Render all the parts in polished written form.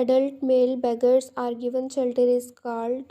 adult male beggars are given shelter is called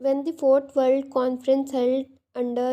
when the fourth world conference held under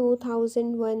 2001.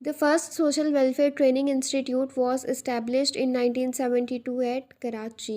The first social welfare training institute was established in 1972 at Karachi.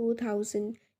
2000.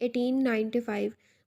1895.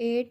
8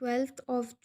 12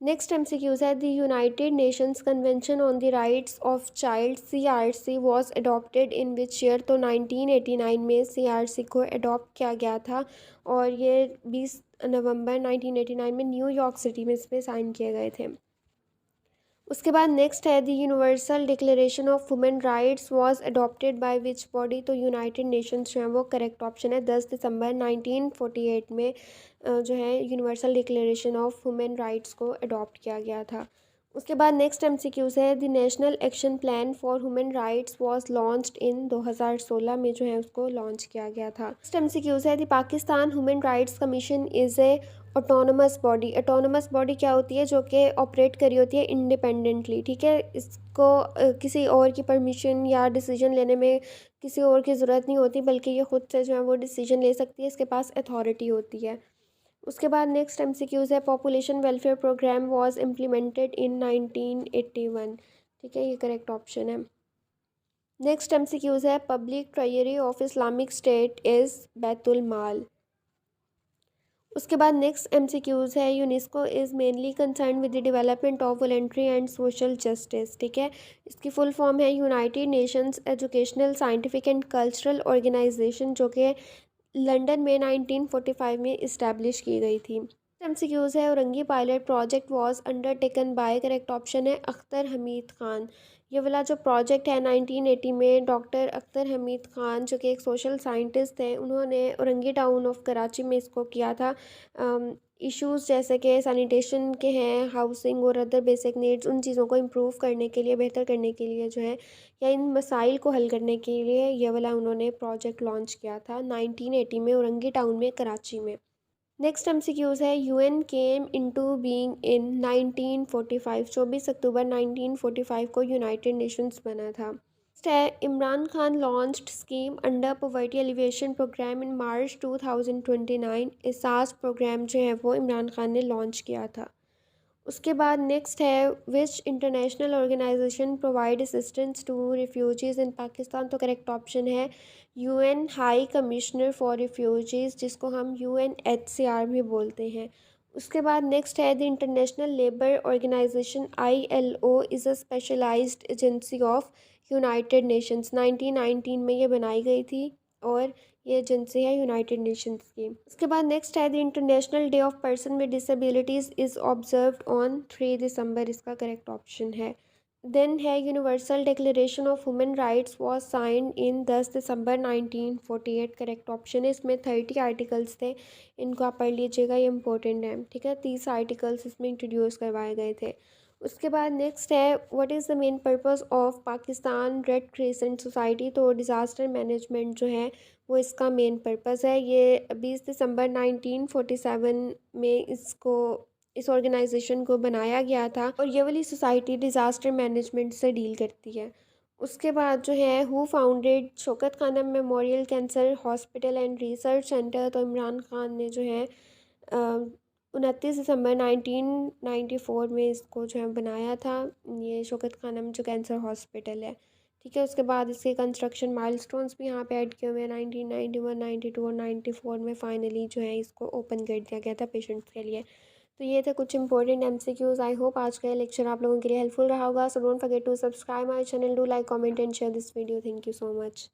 next MCQs है the United Nations convention on the rights of child CRC was adopted in which year. तो 1989 में CRC को adopt किया गया था और ये 20 नवंबर 1989 में न्यूयॉर्क सिटी में इस पर साइन किए गए थे। उसके बाद नेक्स्ट है the universal declaration of women rights was adopted by which body. तो यूनाइटेड नेशंस जो है वो करेक्ट ऑप्शन है। 10 दिसंबर 1948 में जो है universal declaration of women rights को अडॉप्ट किया गया था। उसके बाद नेक्स्ट MCQs है the national action plan for women rights was launched in 2016 में जो है उसको लॉन्च किया गया था। नेक्स्ट MCQs है the Pakistan human rights commission is a autonomous body. Autonomous body क्या होती है? जो कि ऑपरेट करी होती है इंडिपेंडेंटली, ठीक है। इसको किसी और की परमिशन या डिसीजन लेने में किसी और की ज़रूरत नहीं होती, बल्कि ये ख़ुद से जो है वो डिसीजन ले सकती है, इसके पास अथॉरिटी होती है। उसके बाद नेक्स्ट MCQs है population welfare programme was implemented in 1981। ठीक है, ये करेक्ट ऑप्शन है। नेक्स्ट MCQs है public treasury of Islamic state is बैतुल माल। उसके बाद नेक्स्ट MCQs है UNESCO is mainly concern with the development of voluntary and social justice. ठीक है, इसकी फुल फॉर्म है United Nations Educational Scientific and Cultural Organization, जो कि लंदन में 1945 में इस्टेब्लिश की गई थी। MCQs है Orangi pilot project was undertaken by, correct option है अख्तर हमीद ख़ान। ये वाला जो प्रोजेक्ट है 1980 में डॉक्टर अख्तर हमीद ख़ान जो कि एक सोशल साइंटिस्ट थे, उन्होंने औरंगी टाउन ऑफ कराची में इसको किया था। इश्यूज़ जैसे कि सैनिटेशन के हैं, हाउसिंग और अदर बेसिक नीड्स, उन चीज़ों को इम्प्रूव करने के लिए, बेहतर करने के लिए जो है, या इन मसाइल को हल करने के लिए ये वाला उन्होंने प्रोजेक्ट लॉन्च किया था 1980 में औरंगी टाउन में कराची में। नेक्स्ट MCQs है UN came into being in 1945। 24 अक्टूबर 1945 को यूनाइटेड नेशंस बना था। नेक्स्ट है Imran Khan launched scheme under poverty alleviation programme in March 2029। Ehsaas programme जो है वो इमरान खान ने लॉन्च किया था। उसके बाद नेक्स्ट है which international organization provide assistance to refugees in Pakistan. तो करेक्ट ऑप्शन है UN high commissioner for refugees, जिसको हम UNHCR भी बोलते हैं। उसके बाद नेक्स्ट है the international labour organization ILO is a specialized agency of United Nations. 1919 में ये बनाई गई थी और ये एजेंसी है यूनाइटेड नेशंस की। उसके बाद नेक्स्ट है the international day of person with disabilities is observed on 3 दिसंबर, इसका करेक्ट ऑप्शन है। देन है universal declaration of women rights was signed in 10 December 1948, correct option है। इसमें 30 आर्टिकल्स थे, इनको आप पढ़ लीजिएगा, ये इंपॉर्टेंट है। ठीक है, 30 आर्टिकल्स इसमें इंट्रोड्यूस करवाए गए थे। उसके बाद नेक्स्ट है what is the main purpose of Pakistan red crescent society. तो डिज़ास्टर मैनेजमेंट जो है वो इसका मेन पर्पस है। ये 20 दिसंबर 1947 में इस ऑर्गेनाइजेशन को बनाया गया था और ये वाली सोसाइटी डिज़ास्टर मैनेजमेंट से डील करती है। उसके बाद जो है who founded Shaukat Khanum memorial cancer hospital and research centre. तो इमरान खान ने जो है 29 दिसंबर 1994 में इसको जो है बनाया था, ये शौकत खानम जो कैंसर हॉस्पिटल है। ठीक है, उसके बाद इसके कंस्ट्रक्शन माइलस्टोन्स भी यहाँ पे ऐड किए हुए हैं। 1991, 92 और 94 में फाइनली जो है इसको ओपन कर दिया गया था पेशेंट्स के लिए। तो ये थे कुछ इंपॉर्टेंट MCQs। आई होप आज का लेक्चर आप लोगों के लिए हेल्पफुल रहा होगा। So don't forget to subscribe my channel, do like comment and share this video. Thank you so much.